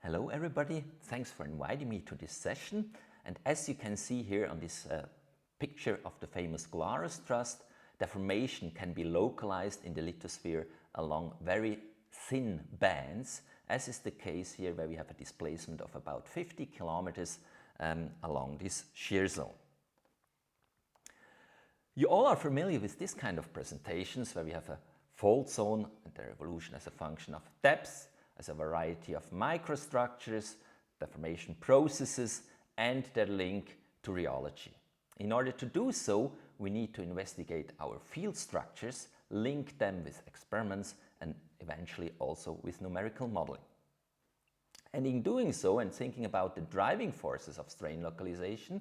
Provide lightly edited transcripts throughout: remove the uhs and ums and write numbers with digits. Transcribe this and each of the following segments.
Hello everybody, thanks for inviting me to this session. And as you can see here on this picture of the famous Glarus Trust, deformation can be localized in the lithosphere along very thin bands, as is the case here where we have a displacement of about 50 kilometers along this shear zone. You all are familiar with this kind of presentations where we have a fault zone and their evolution as a function of depth, as a variety of microstructures, deformation processes, and their link to rheology. In order to do so, we need to investigate our field structures, link them with experiments, and eventually also with numerical modeling. And in doing so, and thinking about the driving forces of strain localization,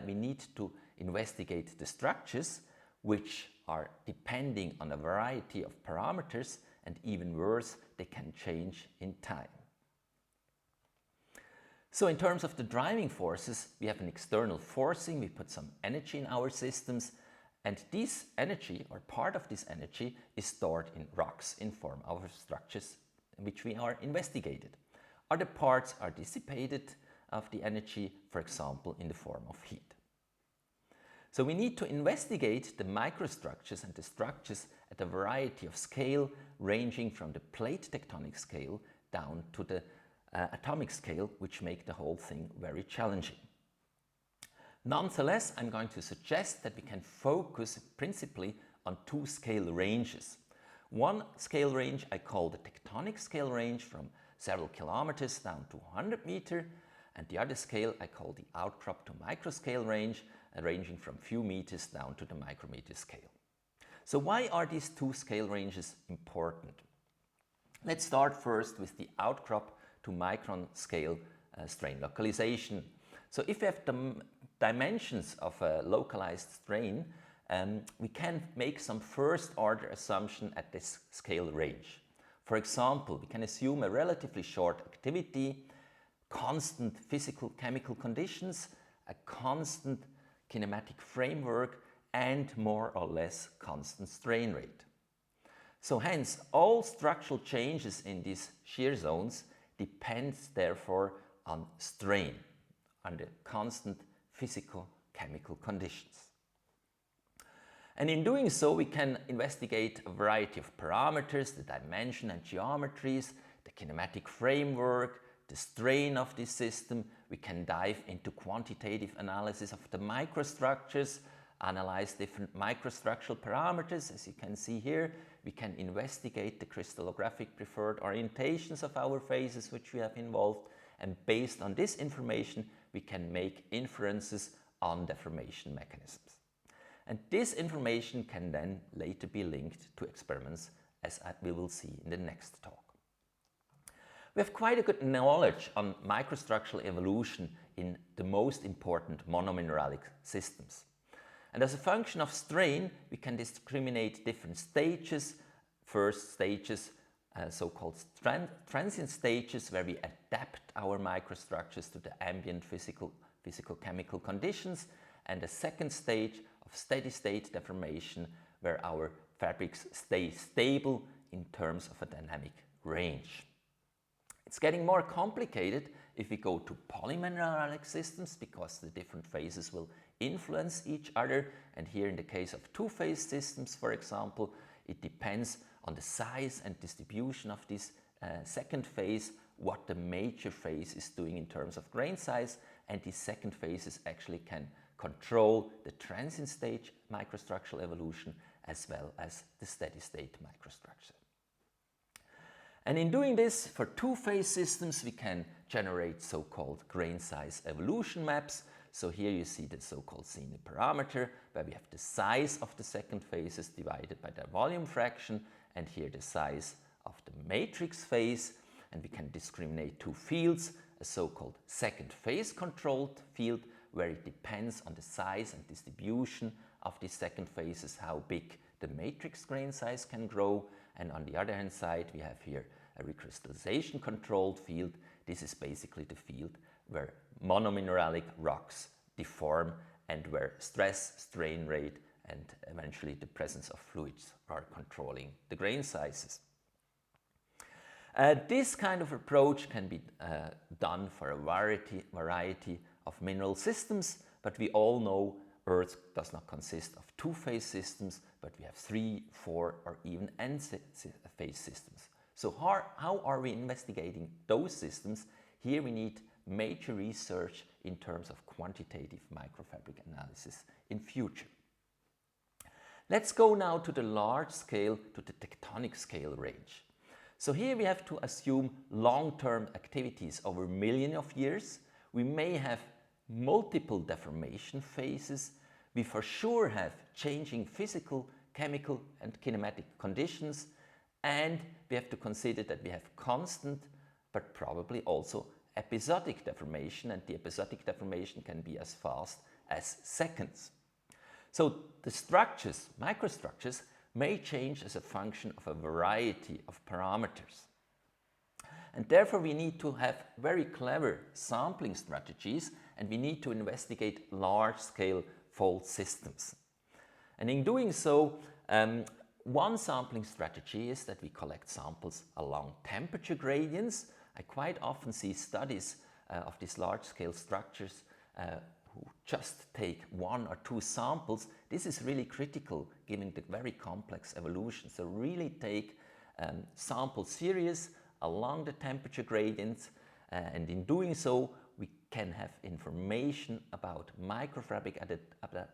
we need to investigate the structures which are depending on a variety of parameters, and even worse, they can change in time. So in terms of the driving forces, we have an external forcing, we put some energy in our systems, and this energy, or part of this energy, is stored in rocks in form of structures which we are investigated. Other parts are dissipated of the energy, for example, in the form of heat. So we need to investigate the microstructures and the structures at a variety of scale, ranging from the plate tectonic scale down to the atomic scale, which make the whole thing very challenging. Nonetheless, I'm going to suggest that we can focus principally on two scale ranges. One scale range I call the tectonic scale range, from several kilometers down to 100 meters, and the other scale I call the outcrop-to-microscale range, ranging from few meters down to the micrometer scale. So why are these two scale ranges important? Let's start first with the outcrop to micron scale strain localization. So if we have the dimensions of a localized strain, we can make some first order assumption at this scale range. For example, we can assume a relatively short activity, constant physical chemical conditions, a constant kinematic framework, and more or less constant strain rate. So hence, all structural changes in these shear zones depends therefore on strain, on the constant physical chemical conditions. And in doing so, we can investigate a variety of parameters, the dimension and geometries, the kinematic framework, the strain of this system. We can dive into quantitative analysis of the microstructures, analyze different microstructural parameters. As you can see here, we can investigate the crystallographic preferred orientations of our phases which we have involved, and based on this information, we can make inferences on deformation mechanisms. And this information can then later be linked to experiments, as we will see in the next talk. We have quite a good knowledge on microstructural evolution in the most important monomineralic systems. And as a function of strain, we can discriminate different stages. First stages, so-called transient stages, where we adapt our microstructures to the ambient physical-chemical conditions, and a second stage of steady-state deformation, where our fabrics stay stable in terms of a dynamic range. It's getting more complicated if we go to polymineralic systems, because the different phases will influence each other. And here in the case of two-phase systems, for example, it depends on the size and distribution of this second phase, what the major phase is doing in terms of grain size, and these second phases actually can control the transient stage microstructural evolution as well as the steady-state microstructure. And in doing this, for two-phase systems, we can generate so-called grain size evolution maps. So here you see the so-called Zener parameter, where we have the size of the second phases divided by their volume fraction, and here the size of the matrix phase. And we can discriminate two fields, a so-called second phase controlled field, where it depends on the size and distribution of the second phases, how big the matrix grain size can grow. And on the other hand side, we have here a recrystallization controlled field. This is basically the field where monomineralic rocks deform and where stress, strain rate, and eventually the presence of fluids are controlling the grain sizes. This kind of approach can be done for a variety of mineral systems, but we all know Earth does not consist of two-phase systems, but we have 3, 4, or even n-phase systems. So how are we investigating those systems? Here we need major research in terms of quantitative microfabric analysis in future. Let's go now to the large scale, to the tectonic scale range. So here we have to assume long-term activities over millions of years. We may have multiple deformation phases. We for sure have changing physical, chemical and kinematic conditions, and we have to consider that we have constant but probably also episodic deformation, and the episodic deformation can be as fast as seconds. So the structures, microstructures, may change as a function of a variety of parameters. And therefore we need to have very clever sampling strategies, and we need to investigate large-scale fault systems. And in doing so, one sampling strategy is that we collect samples along temperature gradients. I quite often see studies of these large-scale structures who just take 1 or 2 samples. This is really critical given the very complex evolution. So really take sample series along the temperature gradients, and in doing so we can have information about microfabric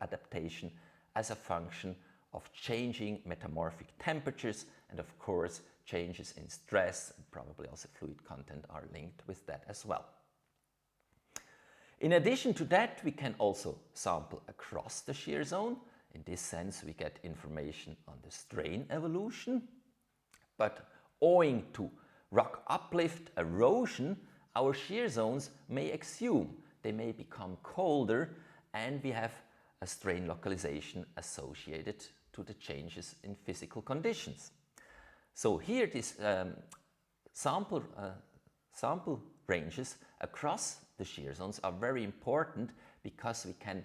adaptation as a function of changing metamorphic temperatures, and of course changes in stress and probably also fluid content are linked with that as well. In addition to that, we can also sample across the shear zone. In this sense we get information on the strain evolution, but owing to rock uplift erosion, our shear zones may exhume, they may become colder, and we have a strain localization associated to the changes in physical conditions. So here this sample ranges across the shear zones are very important because we can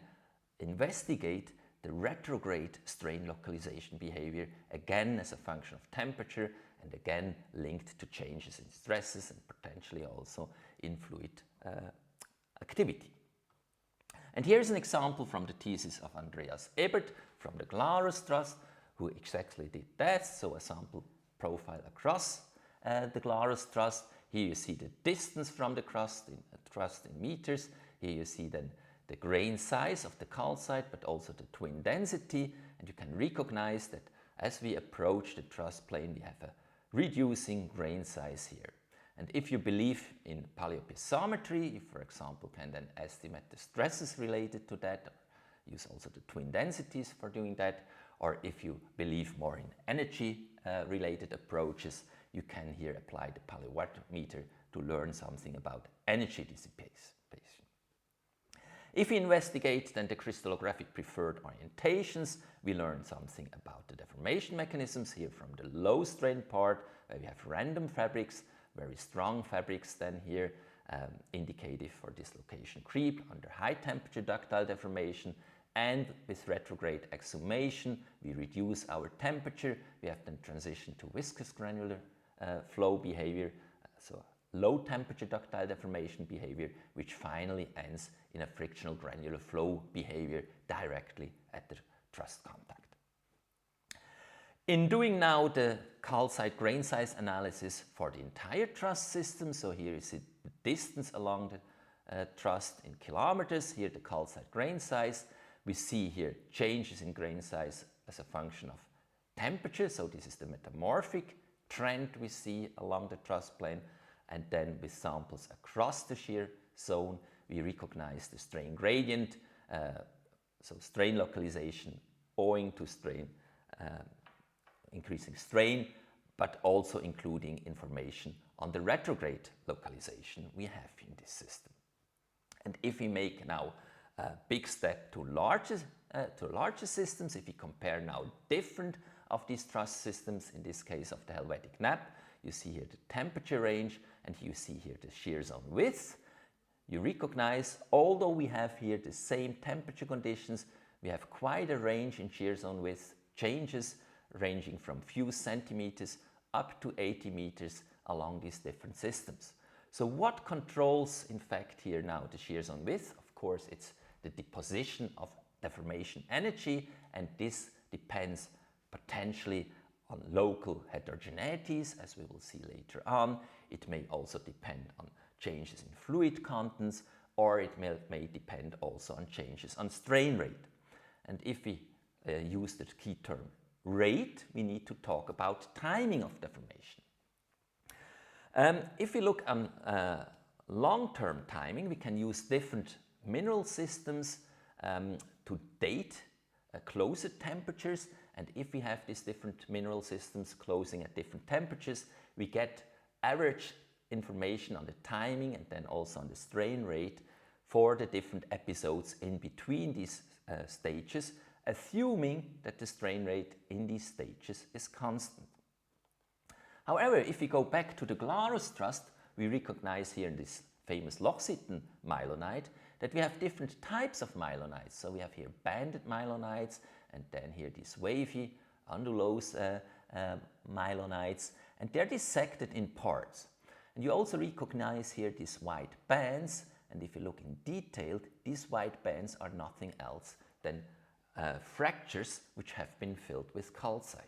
investigate the retrograde strain localization behavior, again as a function of temperature and again linked to changes in stresses and potentially also in fluid activity. And here's an example from the thesis of Andreas Ebert from the Glarus Trust, who exactly did that. So a sample profile across the Glarus Trust. Here you see the distance from the crust in meters. Here you see then the grain size of the calcite, but also the twin density. And you can recognize that as we approach the truss plane, we have a reducing grain size here. And if you believe in paleopiezometry, you, for example, can then estimate the stresses related to that, or use also the twin densities for doing that. Or if you believe more in energy related approaches, you can here apply the paleowatt-meter to learn something about energy dissipation. If we investigate then the crystallographic preferred orientations, we learn something about the deformation mechanisms here from the low strain part, where we have random fabrics, very strong fabrics then here, indicative for dislocation creep under high temperature ductile deformation, and with retrograde exhumation we reduce our temperature, we have then transition to viscous granular flow behavior, so low temperature ductile deformation behavior, which finally ends in a frictional granular flow behavior directly at the truss contact. In doing now the calcite grain size analysis for the entire truss system, so here you see the distance along the truss in kilometers, here the calcite grain size. We see here changes in grain size as a function of temperature, so this is the metamorphic trend we see along the truss plane, and then with samples across the shear zone we recognize the strain gradient, so strain localization owing to strain, increasing strain, but also including information on the retrograde localization we have in this system. And if we make now a big step to larger systems, if we compare now different of these truss systems, in this case of the Helvetic nap, you see here the temperature range and you see here the shear zone width. You recognize, although we have here the same temperature conditions, we have quite a range in shear zone width changes ranging from few centimeters up to 80 meters along these different systems. So what controls, in fact, here now the shear zone width? Of course, it's the deposition of deformation energy, and this depends potentially on local heterogeneities, as we will see later on. It may also depend on changes in fluid contents, or it may depend also on changes on strain rate. And if we use the key term rate, we need to talk about timing of deformation. If we look on long-term timing, we can use different mineral systems to date closer temperatures, and if we have these different mineral systems closing at different temperatures, we get average information on the timing and then also on the strain rate for the different episodes in between these stages, assuming that the strain rate in these stages is constant. However, if we go back to the Glarus thrust, we recognize here in this famous Loxitten mylonite that we have different types of mylonites. So we have here banded mylonites, and then here these wavy undulose mylonites, and they're dissected in parts. And you also recognize here these white bands, and if you look in detail, these white bands are nothing else than fractures which have been filled with calcite.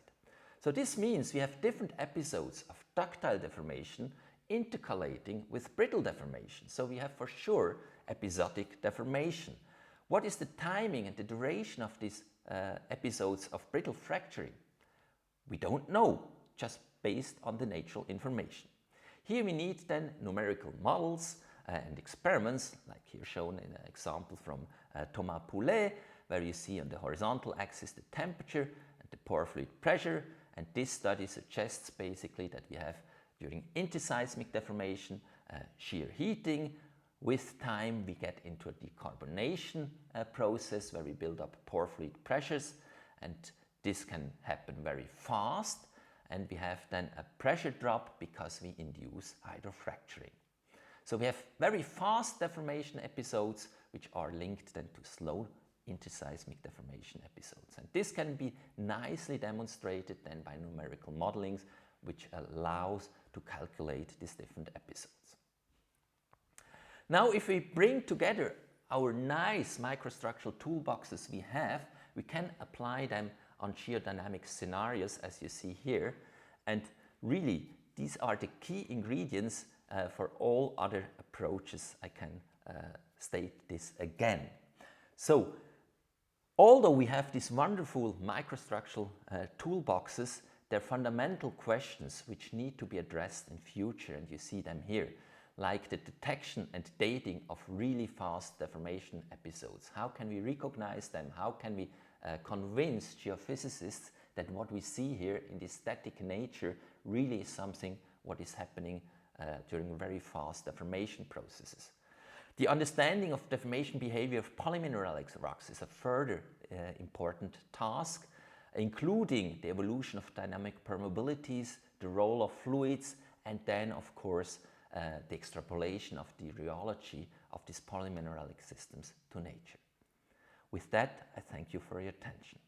So this means we have different episodes of ductile deformation intercalating with brittle deformation. So we have for sure episodic deformation. What is the timing and the duration of these episodes of brittle fracturing? We don't know, just based on the natural information. Here we need then numerical models and experiments, like here shown in an example from Thomas Poulet, where you see on the horizontal axis the temperature and the pore fluid pressure, and this study suggests basically that we have during interseismic deformation shear heating. With time we get into a decarbonation process where we build up pore fluid pressures, and this can happen very fast, and we have then a pressure drop because we induce hydrofracturing. So we have very fast deformation episodes which are linked then to slow interseismic deformation episodes, and this can be nicely demonstrated then by numerical modelings which allows to calculate these different episodes. Now if we bring together our nice microstructural toolboxes we have, we can apply them on shear dynamics scenarios as you see here, and really these are the key ingredients for all other approaches. I can state this again. So although we have these wonderful microstructural toolboxes, there are fundamental questions which need to be addressed in future, and you see them here, like the detection and dating of really fast deformation episodes. How can we recognize them? How can we convince geophysicists that what we see here in this static nature really is something what is happening during very fast deformation processes? The understanding of deformation behavior of polymineralic rocks is a further important task, including the evolution of dynamic permeabilities, the role of fluids, and then of course the extrapolation of the rheology of these polymineralic systems to nature. With that, I thank you for your attention.